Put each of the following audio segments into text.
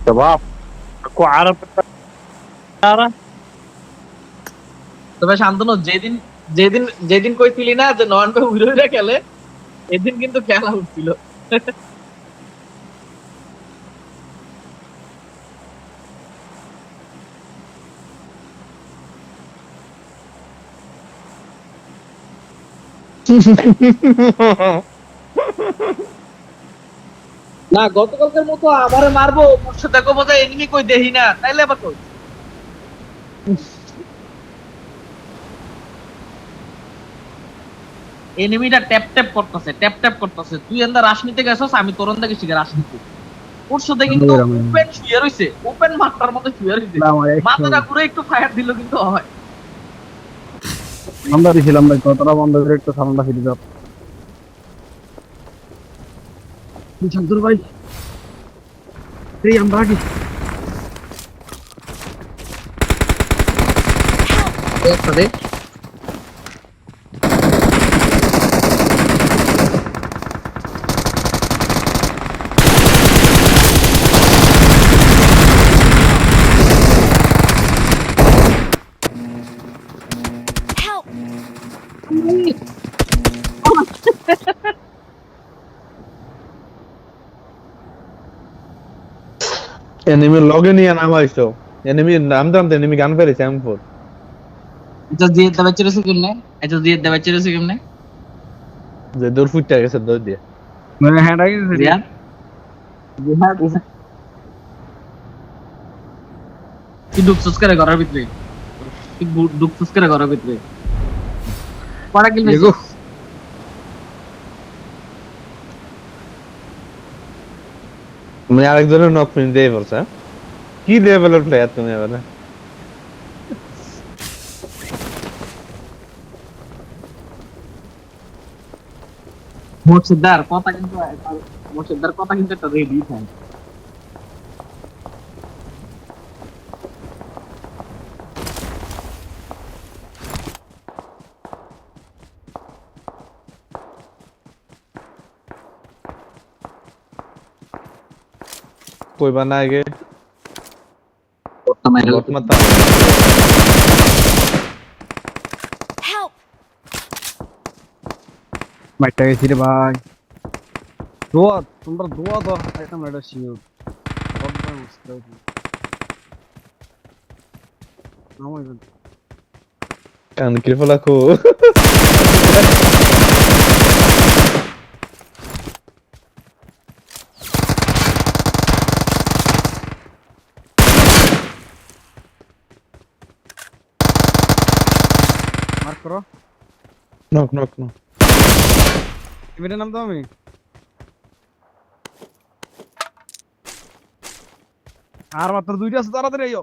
شباب اكو عرب بالطياره. তবে শান্তনু যেদিন যেদিন যেদিন কইছিলি না যে নয়ন ভাই উড়ে উড়ে খেলে, এদিন কিন্তু খেলা উঠছিল। না গতকালকের মতো আমারে মারবো মোর সাথে দেখো বোঝা এনিমি কই দেখি না, তাইলে আবার কই এনিমিটা ট্যাপ ট্যাপ করতেছে, ট্যাপ ট্যাপ করতেছে। তুই এন্দা রাজনীতি গেছস, আমি তোর এন্দা গেছি রাজনীতি। ওর সাথে কিন্তু ওপেন শুয়ে রইছে, ওপেন মাঠটার মধ্যে শুয়ে রইছে, মাথাটা ঘুরে একটু ফায়ার দিল কিন্তু হয়। আমরা দিছিলাম ভাই, কতটা বন্ধ করে একটু ঠান্ডা ফিরে যাও। শান্তর ভাই এই আমরা আগে একটা দে এনিমি লগে নিয়ে নামাইছো, এনিমি নামতে নামতে এনিমি গান ফেলেছে M4। এটা দিয়ে দেবে চিরছে কেমনে, এটা দিয়ে দেবে চিরছে কেমনে যে দৌড় ফুটতে গেছে দৌড় দিয়ে। মানে হ্যাঁ আগে রিয়ান রিহান তুই ঢুকছিস করে ঘরের ভিতরে, তুই ঢুকছিস করে ঘরের ভিতরে পড়া কিল দেখো মানে আরেকজনের নক ফিন দিয়ে বলছে কি লেভেলের প্লেয়ার তুমি এবারে। মোর্শেদার কথা কিন্তু মোর্শেদার কথা কিন্তু একটা রেডি থাকে। কইবা না আগে বট মাতা। মাইটা গেছি রে ভাই। দোয়া তোমরা দোয়া দাও একটা মেডা শিওর বড় মুশকিল নামাই কান কি ফলাকো মার্ক করো। নক নক নক এবারে নাম দাও আমি আর মাত্র দুইটা আছে, তাড়াতাড়ি আইও।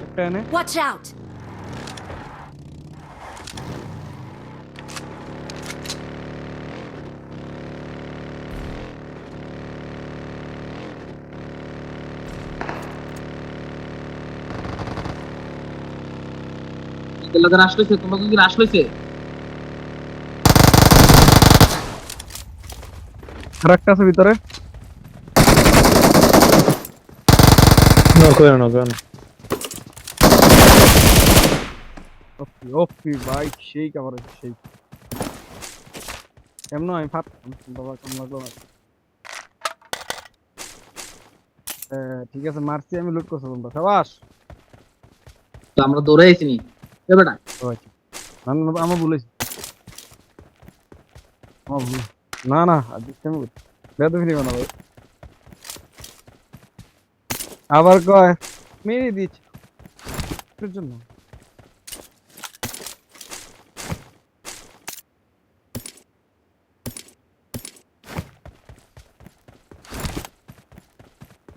একটা এনে Watch out! লোকের আসলেছে, তোমাকে কি আসলেছে? আর একটা আছে ভিতরে। নক করে নক করে ওপি ওপি ভাই সেই কভার সেই কেমন আমি ফাট বাবা কেমন লাগলো না। ঠিক আছে মারছি আমি, লুট করছি তোমরা সাবাস। তো আমরা দৌড়ে আইছিনি এ বেটা। আমার বলেছি আমার ভুল। না না আজকে আমি বেদ ফিরে না ভাই, আবার কয় মেরে দিচ্ছি এর জন্য।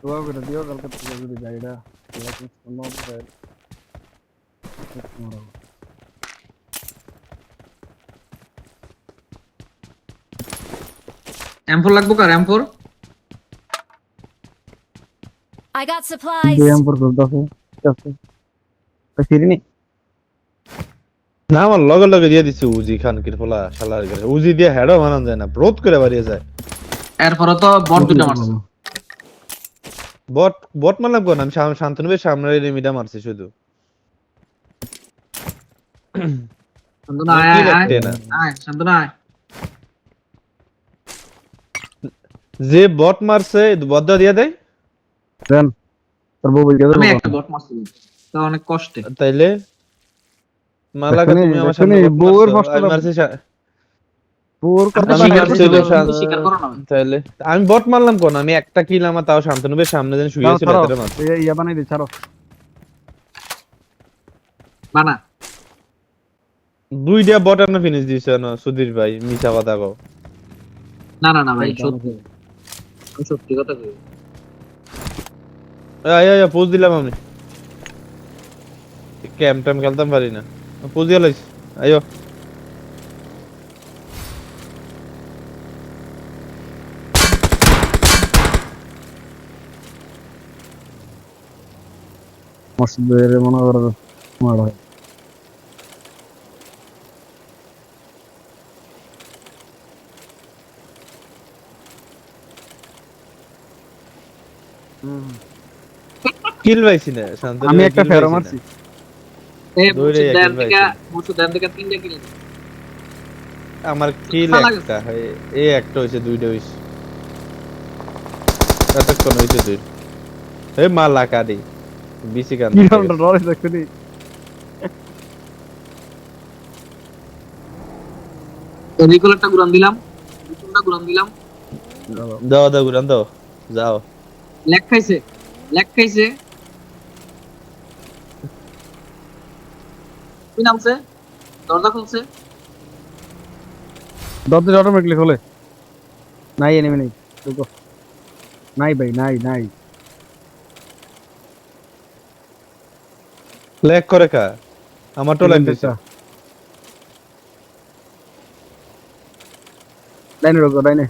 দোয়া করে দিও কালকে থেকে যদি গাড়িটা M4 লাগবো কার M4? I got supplies. DM por soldazo. ¿Qué hace? ¿Qué sirve? না আমার লগে লগে দিয়ে দিছি উজি খানকির পোলা শালার ঘরে উজি দিয়ে হেডও বানান যায় না ব্রোধ করে বাড়িয়ে যায় এরপরে তো বট দুটা মারছে বট বট মারলাম কোন আমি শান্তনুবের সামনে রিমিটা মারছি শুধু শান্তনু আমার আয় কি আয় আয় লাগতে না আয় শান্তনু আয় যে বট মারছে বদ্দা দিয়ে দেয় দেন তোর বউ বলতে আমি দেবো একটা বট মারছি তা অনেক কষ্টে তাইলে মালাকা দেখুনি তুমি আমার দেখুনি সামনে বট বউয়ের মারছো আমি কষ্টটা মারছি বউর আমরা কথাটা আমি স্বীকার মারছি করছি হলো ভাই, তুমি তো স্বীকার করো না ভাই। তাইলে আমি বট মারলাম কোন আমি একটা কিল আমার তাও শান্তনুবের সামনে যেন ছাড়ো শুয়েছিল ছাড়ো এটারে মারছি ইয়া বানাই দি ছাড়ো বানা দুইটা বট আপনি ফিনিশ দিছে না সুধীর ভাই মিছা কথা কও না না না ভাই সত্যি আমি সত্যি কথা কই আয় আয় পোজ দিলাম আমি ক্যাম ট্যাম খেলতাম পারি না পোজ দিয়ে লাইছি আয়ো মসজিদের মনে করো মারা কিল পাইছি না শান্তনু আমি একটা কিল ফেরো পাইছি না মারছি এ দৌড়ে মুর্শিদ একের দেন ভাই থেকে ছিল। মুর্শিদ দেন থেকে তিনটা কিল আমার কিল শালা একটা এই একটা হইছে দুইটা হইছে এতক্ষণ হইছে দুই এই মালা কাটি বিসি কান কি আমরা ডরে দেখছি রিকলারটা গুরান দিলাম রিকলটা গুরান দিলাম দাও দাও গুরান দাও যাও লেগ খাইছে লেগ খাইছে কি নামছে দরজা খুলছে দরজা অটোমেটিকলি খোলে নাই এনিমি নেই দেখো নাই ভাই নাই নাই ল্যাগ করে কা আমার তো ল্যাগ দিছে ডাইনে ঢোকো ডাইনে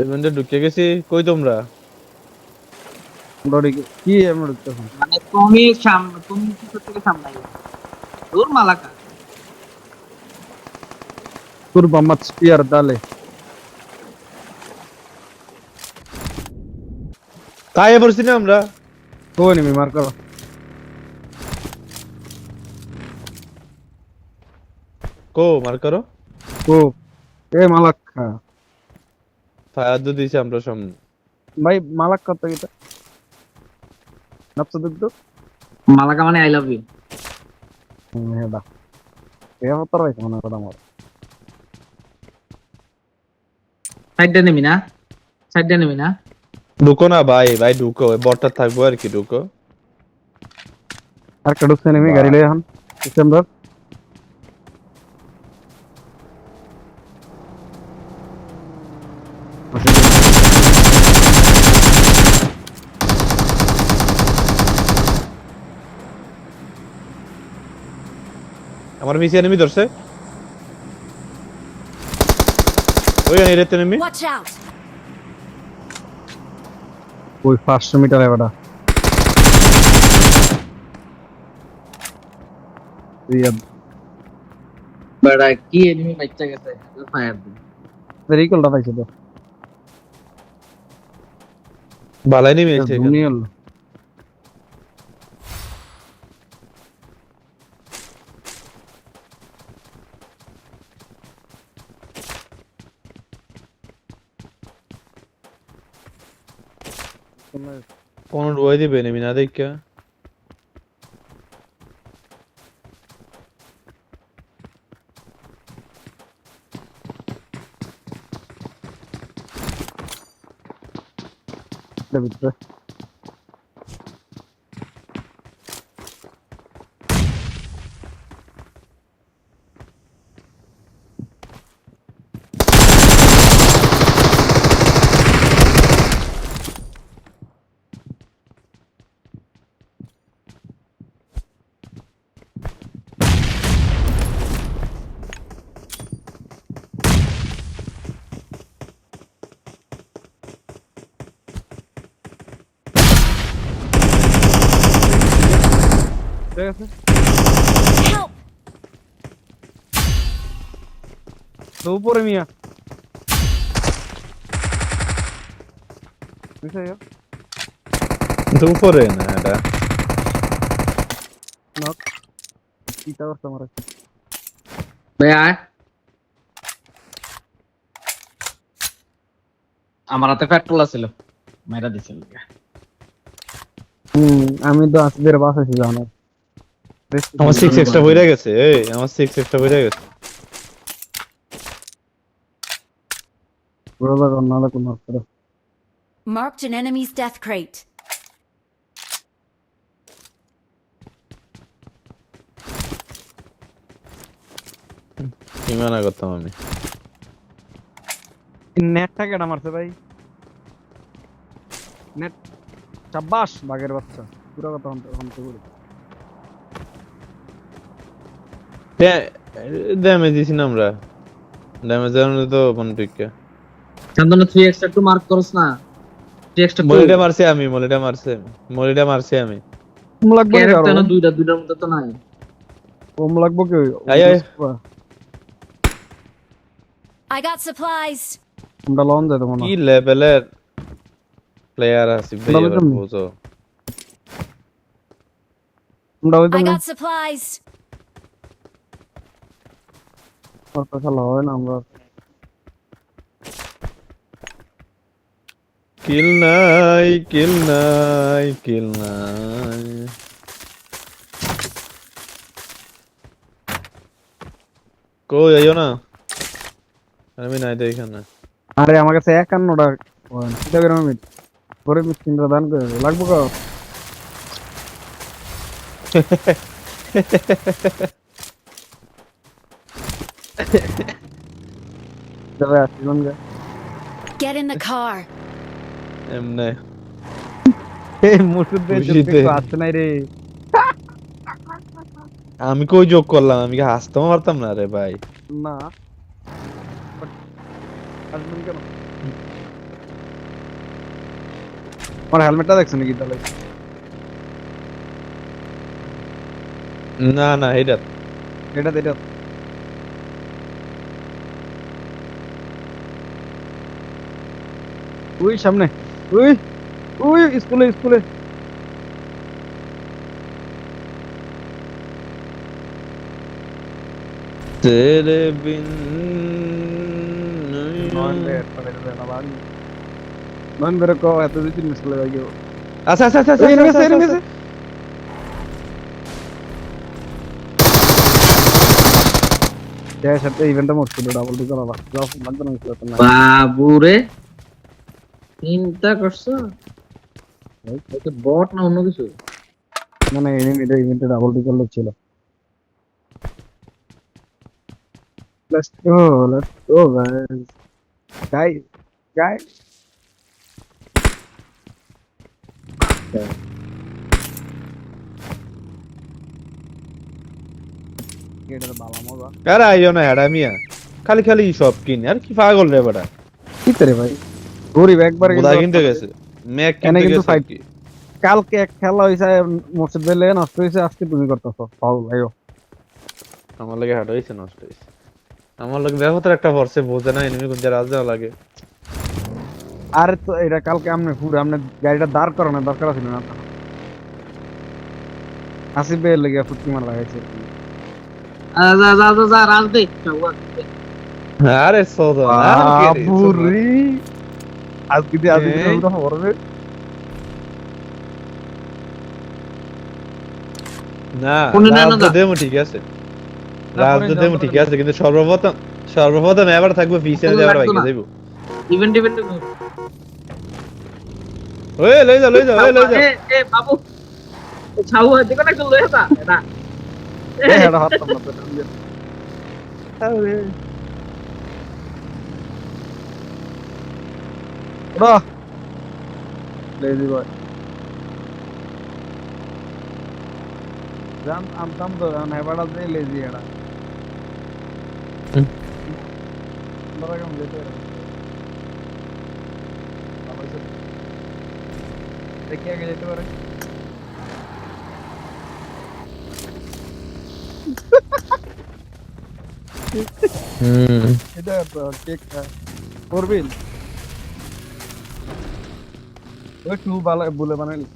এমনে ঢুকে গেছি কই তোমরা ডরে কি আমরা ঢুকতেছি মানে তুমি তুমি কিছু থেকে সামলাই দূর মালাকা তোর বাম্মা স্পিয়ার দালে কায়ে পড়ছি না আমরা তো এনিমি মার করো কো মার করো ও এ মালাক্কা ফায়ার দু দিছে আমরা সামনে ভাই মালাক্কা তো এটা নাপসা দুগ দুগ মালাকা মানে আই লাভ ইউ হেডা এ হতর ভাই মনে কথা আমার সাইডে নেমি না সাইডে নেমি না ঢুকো না ভাই ভাই ঢুকো বটটা থাকবো আর কি ঢুকো আর ঢুকছে এনিমি গাড়ি লই এখন সিস্টেম ধর আমার পিছে এনিমি ধরছে ওই এরিয়াতে এনিমি Watch out! ওই 500 মিটার এবারে ইয়া বড়া কি এনিমি বাচ্চা গেছে ফায়ার দি রিকলটা পাইছে তো বালাই এনিমি আছে এখানে দুনিয়াল কোন রুয়াই দিবে এনিমি না দেখা ভিতরে ঠিক আছে Help! তো উপরে মিয়া নিচে যাও কিন্তু উপরে না এটা নক কিটা করতে আমার ভাই আয় আমার হাতে পেট্রোল আছিল মেরা দিছিল আমি তো আসদের বাস আছি জানো আমার 6 এক্সট্রা হয়ে গেছে এই আমার 6 এক্সট্রা হয়ে গেছে বড় বড় নালা কোন করে Marked an enemy's death crate. কি মানা করতাম আমি নেটটা কেডা মারছে ভাই নেট চাবাস বাগের বাচ্চা পুরো কথা হন্তে করে ড্যামেজ দিছি না আমরা ড্যামেজ জানো তো কোন পিককে চন্দনা 3x একটু মার্ক করছ না 3x টা মলিটা মারছে আমি মলিটা মারছে আমি কম লাগবে ক্যারেক্টার না দুইটার মধ্যে তো নাই কম লাগবে কি আয় আয় I got supplies. আমরা লন যাই তোমার কি লেভেলের প্লেয়ার আছে ভাই ভালো এবার জন্য। বুঝো আমরা হইতো I না got supplies. কথা খেলা হয় না আমরা কিল নাই কই আইও না আমি নাই তো এখানে আরে আমার কাছে 51টা কিটা করে আমি পরে মিষ্টিটা দান করে লাগবে কো তবে আসিলাম গে Get in the car. এমনে এই মুসুদ বে খুশিতে। তো আসছে নাই রে আমি কই যোগ করলাম আমি কি হাসতেও পারতাম না রে ভাই না আসবেন কেন আমার হেলমেটটা দেখছেন নাকি তাহলে না না এটা এটা ওই সামনে ওই ওই স্কুলে তেরে বিন নন বের কো এত দিন স্কুলে যাই গো আচ্ছা আচ্ছা আচ্ছা এই নিমেছে সাথে ইভেন্টটা মোট ছিল ডাবল টু করা লাগবে না বাবু রে চিন্তা করছো এটা বট না অন্য কিছু মানে ইভেন্টে ডাবল টু করলে ছিল let's go guys guys এটা তো ভালো মজা আরে আইও না হেডা মিয়া খালি সব কিনে আর কি পাগল রে বেটা কি করে ভাই গরিব একবার বোদা কিনতে গেছে ম্যাক এনে কিনতে কিন্তু গেছে fight- কি? কালকে এক খেলা হইছে মোর্শেদ বেলে নষ্ট হইছে আজকে তুমি করতেছো ফাউল আইও আমার লাগে হেড হইছে নষ্ট হইছে আমার লাগে ব্যবহার একটা ফরসে বোঝে না এনিমি কোন রাজ দেওয়া লাগে আরে তো এটা কালকে আমনে পুরো আমনে গাড়িটা দাঁড় করানো দরকার ছিল না আসিফ ভাইয়ের লেগে ফুটকি মার লাগাইছে যা রাজ দে আরে সোদা বাবুরি আজকে এই। পুরো হরবে না কোনে না, না, রাজ না। দেমো ঠিক আছে না, রাজ কোনে দেমো যাও, ঠিক কোনে আছে কিন্তু সর্বপ্রথম এবার থাকবে পিছনে কোনে যাবার লাগতো বাইকে না। যাইবো ইভেন্ট ওই লই যাও এ বাবু ছাউ দিকে না একটু লয়ে যা এটা এটা হাততাম না তো আরে ওরা লেজি বয় জান আমতাম তো না এবারে যে লেজি এরা বড় কেমন লেজি দেখি আগে যেতে পারে এটা তো কেক করবিল ওই টু বলে বানাইলি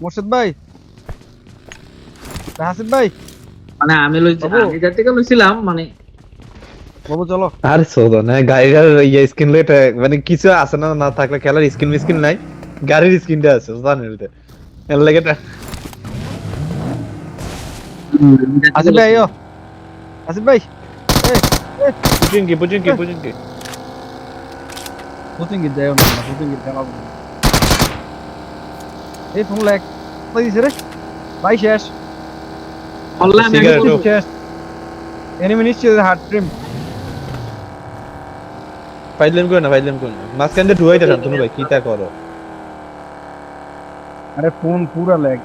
মোর্শেদ ভাই হাসিব ভাই মানে আমি লইছি বাবু। আমি যার থেকে লইছিলাম মানে বাবু চলো আরে শোধন গাড়ির ইয়ে স্ক্রিন লাইট মানে কিছু আছে না না থাকলে খেলার স্ক্রিন মিস্ক্রিন নাই গাড়ির স্ক্রিনটা আছে জানেন এটা এর লাগে হাসিব ভাই আইও হাসিব ভাই পুচিঙ্কি পুচিঙ্কি পুচিঙ্কি পুতিং গিয়ে যাও না পুতিং গিয়ে যাও এই ফোন লাগ কই দিছে রে ভাই শেষ বললাম আমি Cigarette করবো। ও। শেষ এনিমি নিশ্চয় হার্ড ট্রিম ফাইললেন কই না মাঝখান দিয়ে ঢুয়াইতে শান্তনু ভাই কি তা করো আরে ফোন পুরা ল্যাগ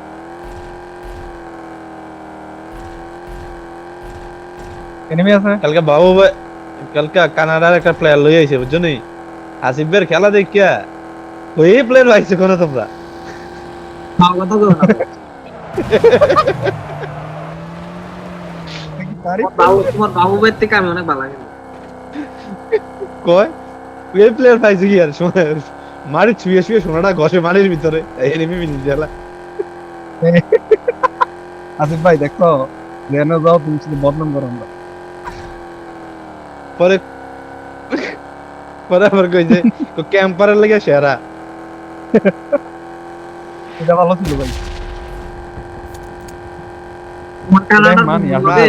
এনিমি আছে কালকে বাবু ভাই কালকে কানাডার একটা প্লেয়ার লই আইছে বুঝছো নি আসিফ ভাইয়ের খেলা দেখিয়া ওই প্লেয়ার আইছে কোন তোমরা খাওয়া কথা করো না। তোমার বাবু ভাইয়ের থেকে আমি অনেক ভালো লাগে কয় ওই প্লেয়ার পাইছে কি আর মারি ছুঁয়ে ছুঁয়ে সোনাটা ঘষে মারির ভিতরে এনিমি মিনি দিলা আসিফ ভাই দেখো যেন যাও তুমি শুধু বদনাম করো আমরা পরে পরে আবার কইছে ক্যাম্পারের লাগে সেরা এটা ভালো ছিল ভাই তোমার কানাডার মানি বন্ধুগুলোকে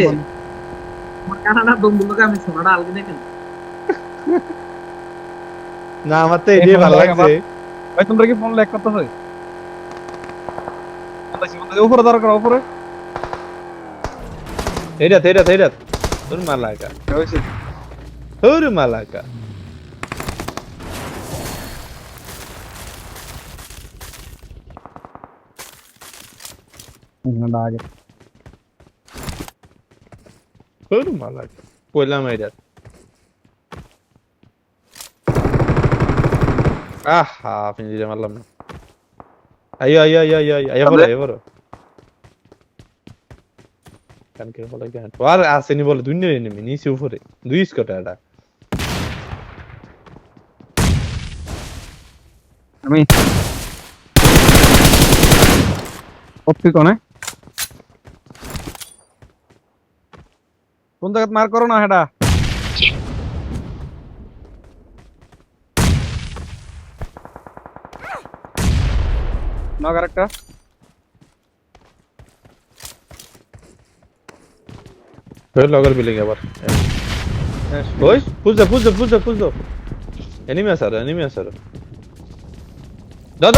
তোমার কানাডার বন্ধুগুলোকে আমি সোনাটা আলগে দেখেন না আমার তো এটাই ভালো লাগছে ভাই তোমরা কি ফোন ল্যাগ করতেছ উপরে দরকার উপরে এইটা তোর মালাকা হয়েছে তোর মালাকা আগে তোর মালাকা কইলাম এইটা আহা আপনি দিলে মারলাম না আইও বলো কানকে বলে কেন আর আসেনি বলে দুনিয়া এনিমি নিচে উপরে দুই স্কট এটা আমি ওপি কোনে কোন জায়গায় মার করো না হেডা নগর একটা ওই লগর বিলিং আবার ওই পুজো এনিমি আছে দাও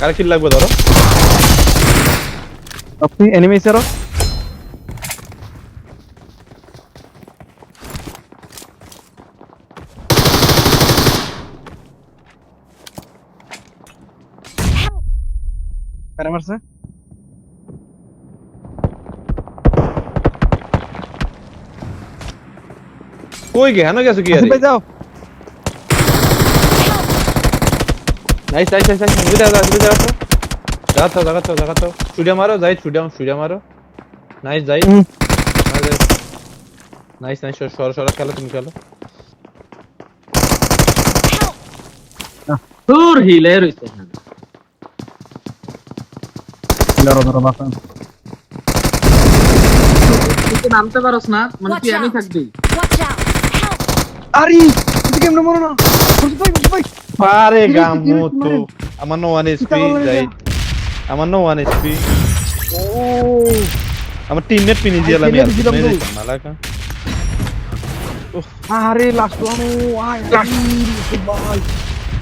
কার কিল লাগবে ধরো আপনি এনিমি সেরো কারে মারছে কই গে হানো গেছো কি আসিফ ভাই যাও নাইস জাগাতো ছুড়ে মারো মারো নাইস যাই নাইস সর খেলো তুমি খেলো তোর হিলে রইছে ধরো বাসন তুই নামতে পারোস না মানে তুই আমি থাকবি Watch out! Help! আরে তুমি কেমনে মরো না ভাই পারে গামু তো আমার নো 1 HP যাই আমার নো 1 HP ও আমার টিমমেট পিনি দিলাম teammate দিলাম তো। মালাকা আরে লাস্ট ওয়ান আয় ভাই